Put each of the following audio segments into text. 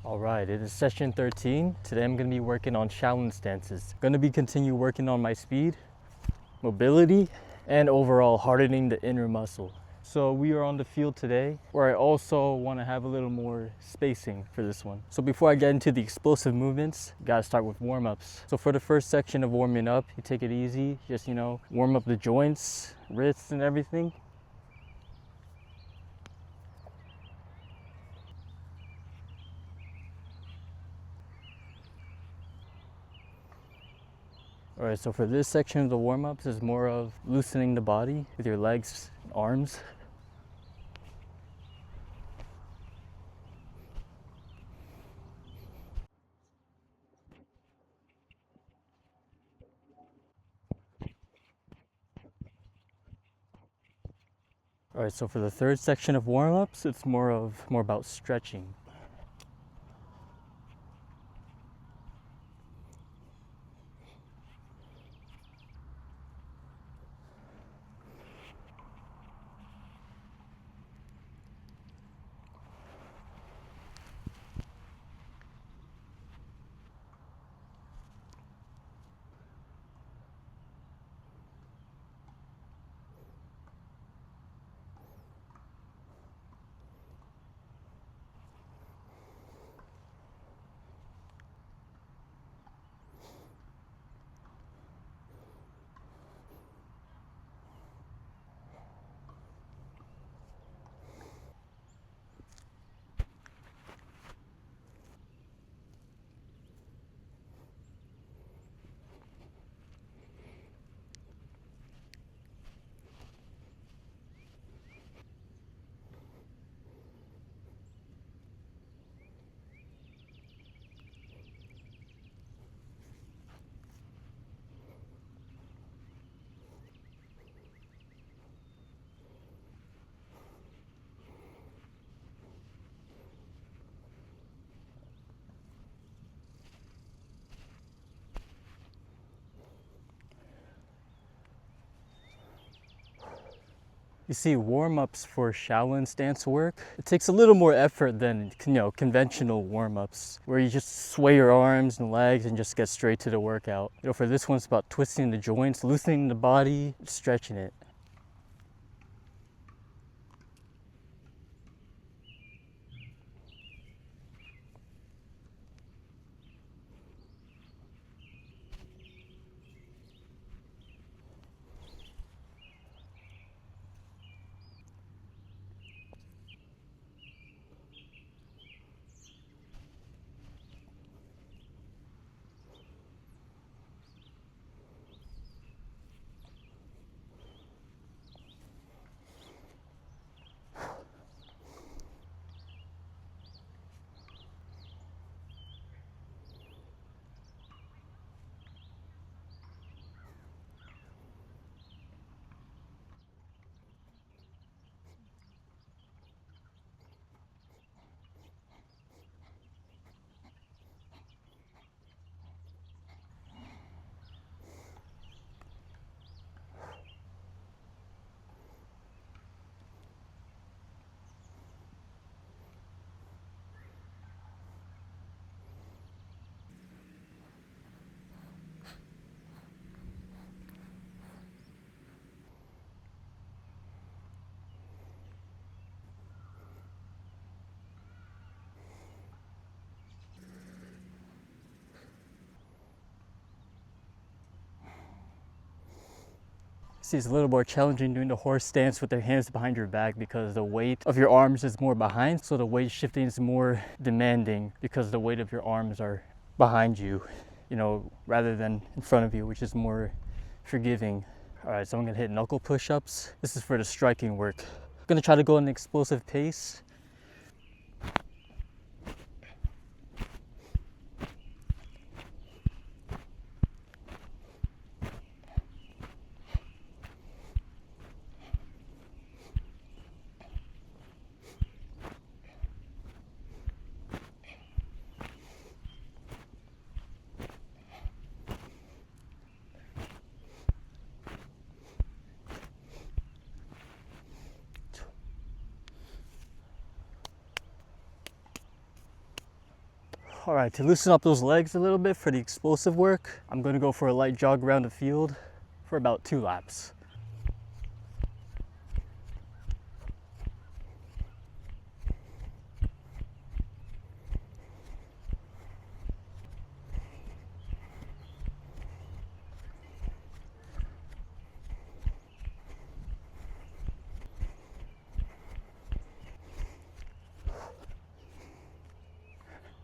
Alright, it is session 13. Today I'm going to be working on Shaolin stances. I'm going to be continue working on my speed, mobility, and overall hardening the inner muscle. So we are on the field today where I also want to have a little more spacing for this one. So before I get into the explosive movements, you gotta start with warm-ups. So for the first section of warming up, you take it easy, just warm up the joints, wrists and everything. Alright, so for this section of the warm-ups is more of loosening the body with your legs and arms. Alright, so for the third section of warm-ups, it's more about stretching. You see, warm-ups for Shaolin stance work, it takes a little more effort than conventional warm-ups where you just sway your arms and legs and just get straight to the workout. For this one, it's about twisting the joints, loosening the body, stretching it. See, it's a little more challenging doing the horse stance with the hands behind your back because the weight of your arms is more behind, so the weight shifting is more demanding because the weight of your arms are behind you, rather than in front of you, which is more forgiving. All right, so I'm gonna hit knuckle push-ups. This is for the striking work. I'm gonna try to go at an explosive pace. All right, to loosen up those legs a little bit for the explosive work, I'm gonna go for a light jog around the field for about 2 laps.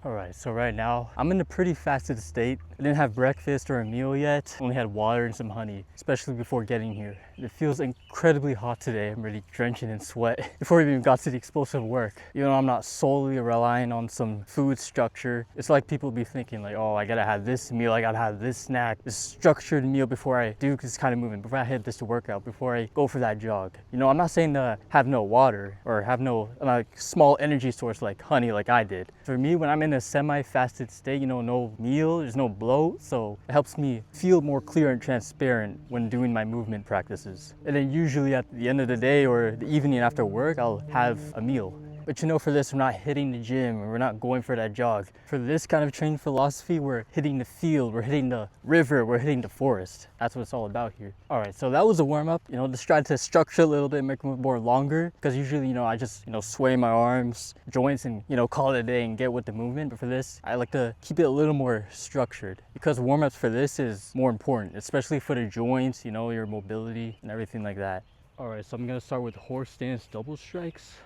All right, so right now I'm in a pretty fasted state. I didn't have breakfast or a meal yet. Only had water and some honey, especially before getting here. It feels incredibly hot today. I'm really drenching in sweat before we even got to the explosive work. You know, I'm not solely relying on some food structure. It's like people be thinking like, oh, I gotta have this meal, I gotta have this snack, this structured meal before I do this kind of movement, before I hit this workout, before I go for that jog. You know, I'm not saying to have no water or have no like small energy source like honey like I did. For me, when I'm in a semi-fasted state, you know, no meal, there's no bloat, so it helps me feel more clear and transparent when doing my movement practices. And then usually at the end of the day or the evening after work, I'll have a meal. But you know, for this, we're not hitting the gym, or we're not going for that jog. For this kind of training philosophy, we're hitting the field, we're hitting the river, we're hitting the forest. That's what it's all about here. All right, so that was a warm up. You know, just try to structure a little bit, make it more longer, because usually, you know, I just, you know, sway my arms, joints, and, you know, call it a day and get with the movement. But for this, I like to keep it a little more structured, because warm ups for this is more important, especially for the joints, you know, your mobility and everything like that. All right, so I'm gonna start with horse stance double strikes.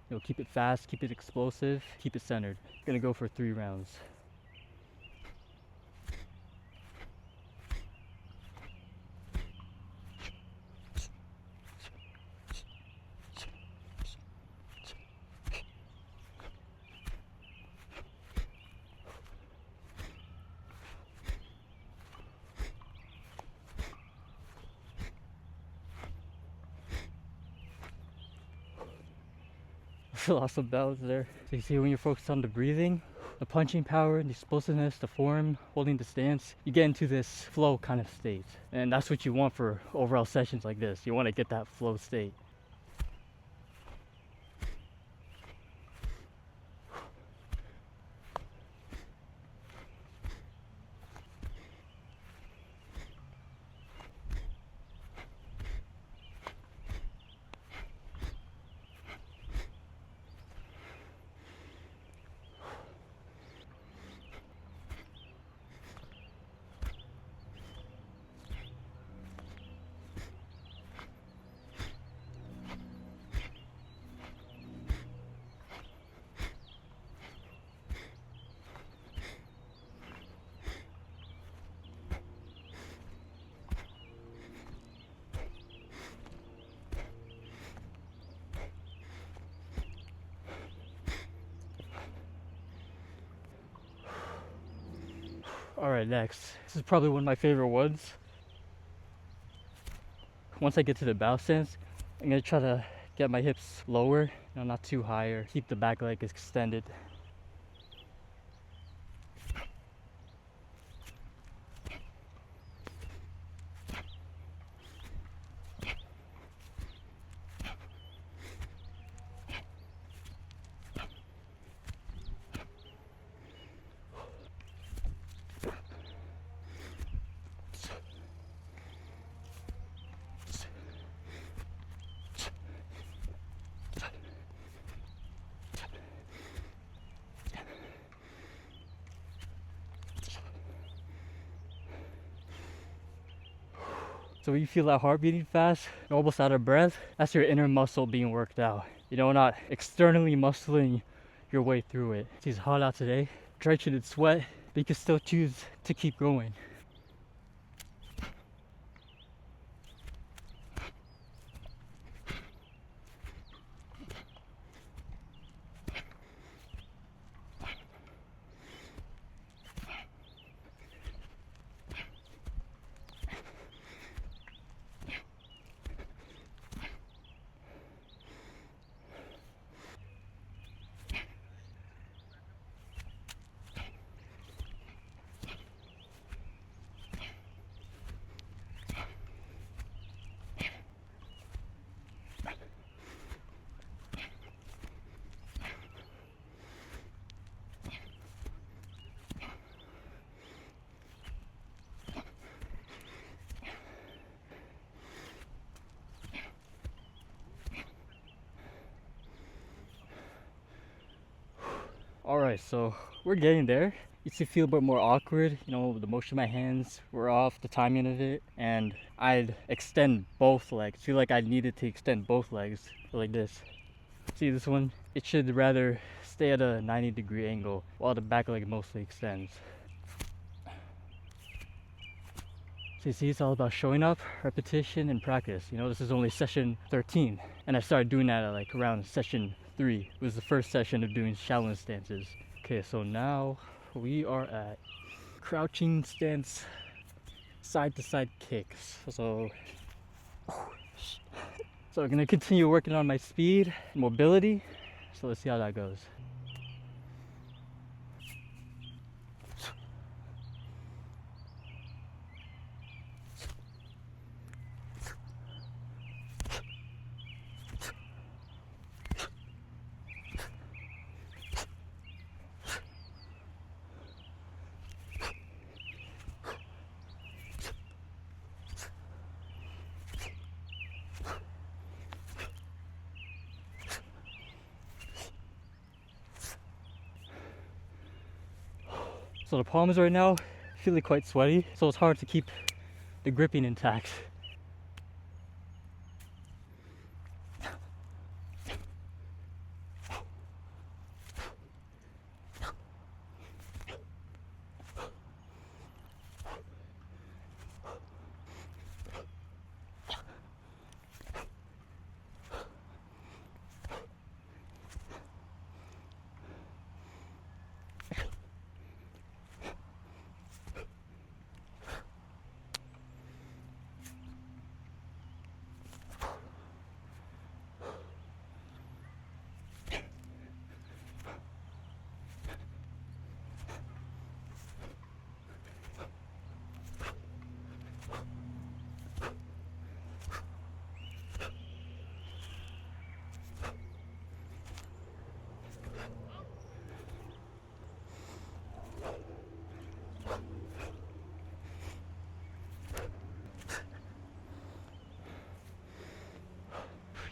You know, keep it fast, keep it explosive, keep it centered. Gonna go for 3 rounds. Lost some balance there. So you see, when you're focused on the breathing, the punching power, the explosiveness, the form, holding the stance, you get into this flow kind of state. And that's what you want for overall sessions like this. You want to get that flow state. All right, next. This is probably one of my favorite ones. Once I get to the bow stance, I'm gonna try to get my hips lower, you know, not too high, or keep the back leg extended. So when you feel that heart beating fast, you're almost out of breath, that's your inner muscle being worked out. You know, not externally muscling your way through it. It's hot out today, drenching in sweat, but you can still choose to keep going. All right, so we're getting there. Used to feel a bit more awkward, you know, the motion of my hands were off, the timing of it, and I'd extend both legs. Feel like I needed to extend both legs like this. See this one? It should rather stay at a 90-degree angle while the back leg mostly extends. So you see, it's all about showing up, repetition, and practice. You know, this is only session 13, and I started doing that at like around session 3. It was the first session of doing Shaolin stances. Okay, so now we are at crouching stance, side to side kicks. So I'm gonna continue working on my speed, mobility. So let's see how that goes. So the palms right now feeling quite sweaty, so it's hard to keep the gripping intact.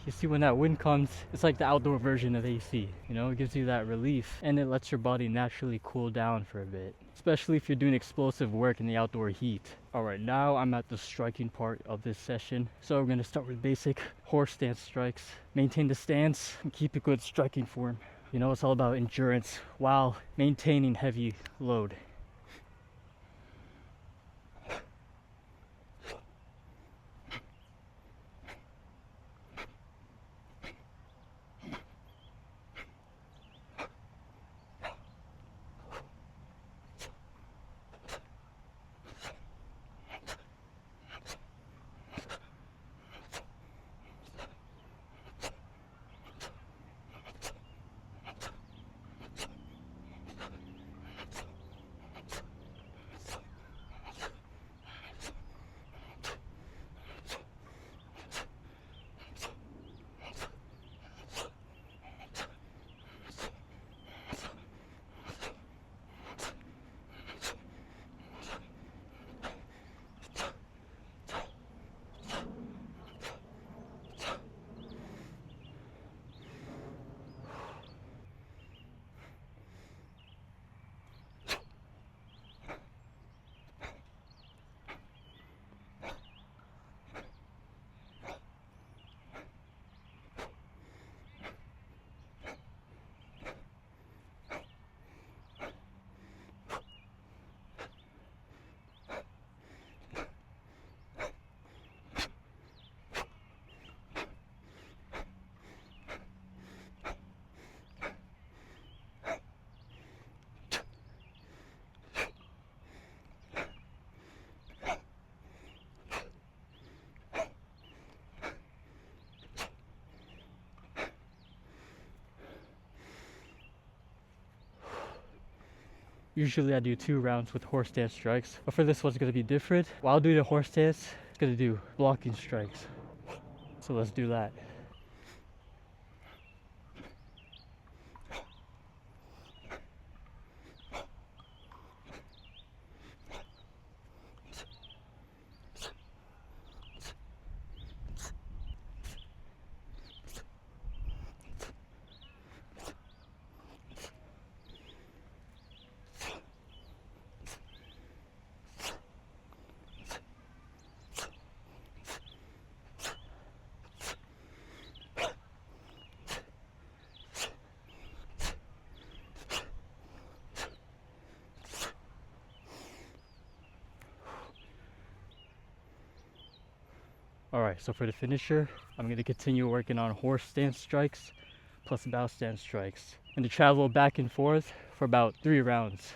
You see, when that wind comes, it's like the outdoor version of AC. You know, it gives you that relief and it lets your body naturally cool down for a bit, especially if you're doing explosive work in the outdoor heat. All right, now I'm at the striking part of this session. So we're gonna start with basic horse stance strikes. Maintain the stance and keep a good striking form. You know, it's all about endurance while maintaining heavy load. Usually I do 2 rounds with horse stance strikes, but for this one's gonna be different. While doing a horse stance, it's gonna do blocking strikes. So let's do that. All right, so for the finisher, I'm gonna continue working on horse stance strikes plus bow stance strikes, and to travel back and forth for about 3 rounds.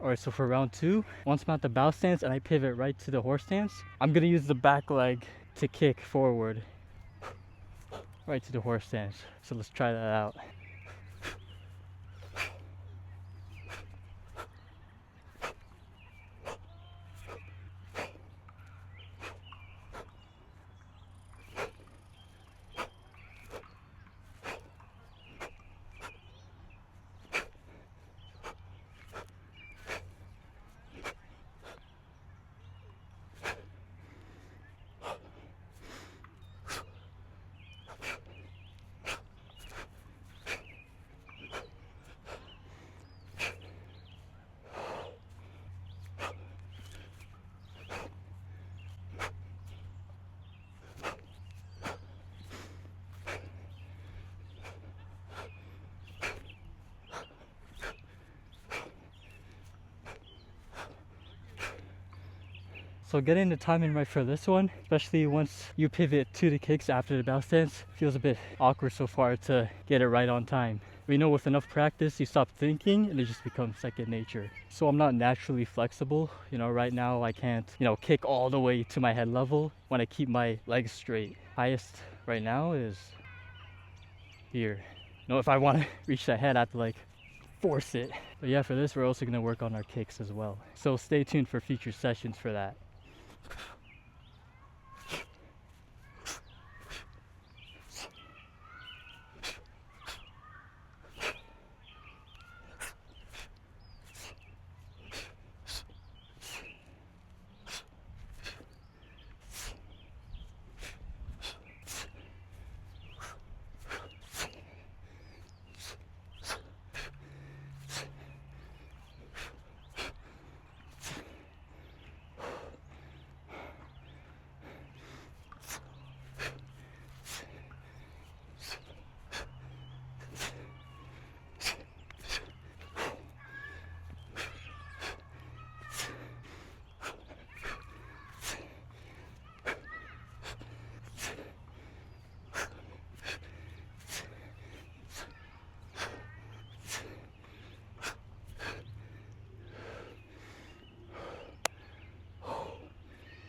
All right, so for round 2, once I'm at the bow stance and I pivot right to the horse stance, I'm gonna use the back leg to kick forward right to the horse stance. So let's try that out. So getting the timing right for this one, especially once you pivot to the kicks after the bow stance, feels a bit awkward so far to get it right on time. We know with enough practice, you stop thinking and it just becomes second nature. So I'm not naturally flexible. You know, right now I can't, kick all the way to my head level when I keep my legs straight. Highest right now is here. If I want to reach that head, I have to force it. But yeah, for this, we're also gonna work on our kicks as well. So stay tuned for future sessions for that.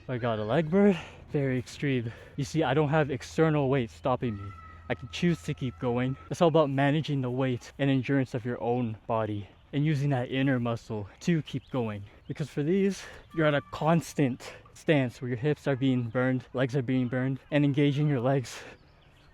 I got a leg bird, very extreme. You see, I don't have external weight stopping me. I can choose to keep going. It's all about managing the weight and endurance of your own body and using that inner muscle to keep going. Because for these, you're at a constant stance where your hips are being burned, legs are being burned, and engaging your legs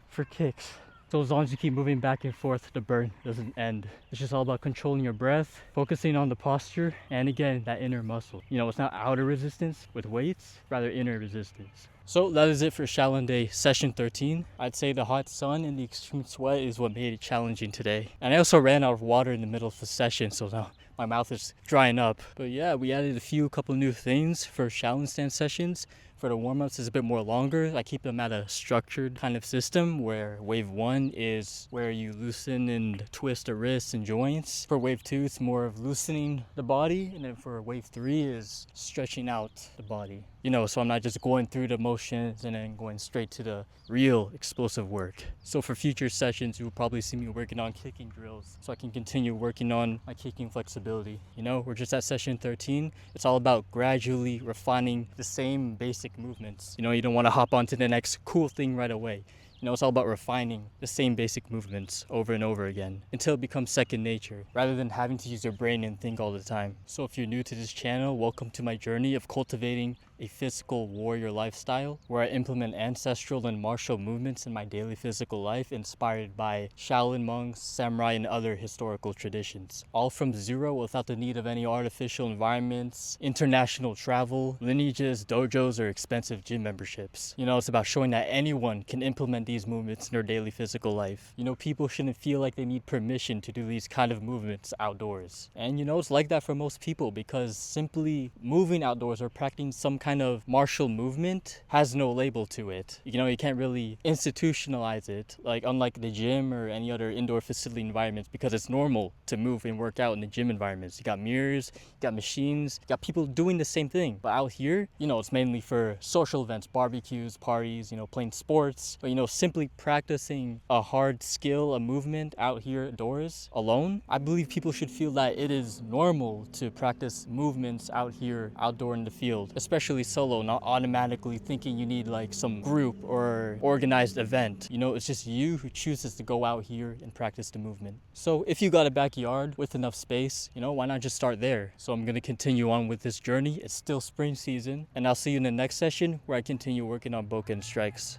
for kicks. So as long as you keep moving back and forth, the burn doesn't end. It's just all about controlling your breath, focusing on the posture, and again, that inner muscle. It's not outer resistance with weights, rather inner resistance. So that is it for Shaolin Day session 13. I'd say the hot sun and the extreme sweat is what made it challenging today. And I also ran out of water in the middle of the session, so now my mouth is drying up. But yeah, we added a couple new things for Shaolin stance sessions. For the warm-ups, it's a bit more longer. I keep them at a structured kind of system where wave 1 is where you loosen and twist the wrists and joints. For wave 2, it's more of loosening the body. And then for wave 3 is stretching out the body. so I'm not just going through the motions and then going straight to the real explosive work. So for future sessions, you will probably see me working on kicking drills so I can continue working on my kicking flexibility. We're just at session 13. It's all about gradually refining the same basic movements. You don't want to hop onto the next cool thing right away. It's all about refining the same basic movements over and over again until it becomes second nature, rather than having to use your brain and think all the time. So if you're new to this channel, welcome to my journey of cultivating a physical warrior lifestyle, where I implement ancestral and martial movements in my daily physical life inspired by Shaolin monks, samurai, and other historical traditions. All from zero, without the need of any artificial environments, international travel, lineages, dojos, or expensive gym memberships. It's about showing that anyone can implement these movements in their daily physical life. People shouldn't feel like they need permission to do these kind of movements outdoors. And it's like that for most people, because simply moving outdoors or practicing some kind of martial movement has no label to it. You can't really institutionalize it, like unlike the gym or any other indoor facility environments, because it's normal to move and work out in the gym environments. You got mirrors, you got machines, you got people doing the same thing. But out here, it's mainly for social events, barbecues, parties, playing sports. But simply practicing a hard skill, a movement out here indoors alone, I believe people should feel that it is normal to practice movements out here outdoor in the field, especially solo, not automatically thinking you need like some group or organized event. It's just you who chooses to go out here and practice the movement. So if you got a backyard with enough space, why not just start there? So I'm gonna continue on with this journey. It's still spring season, and I'll see you in the next session where I continue working on bokken strikes.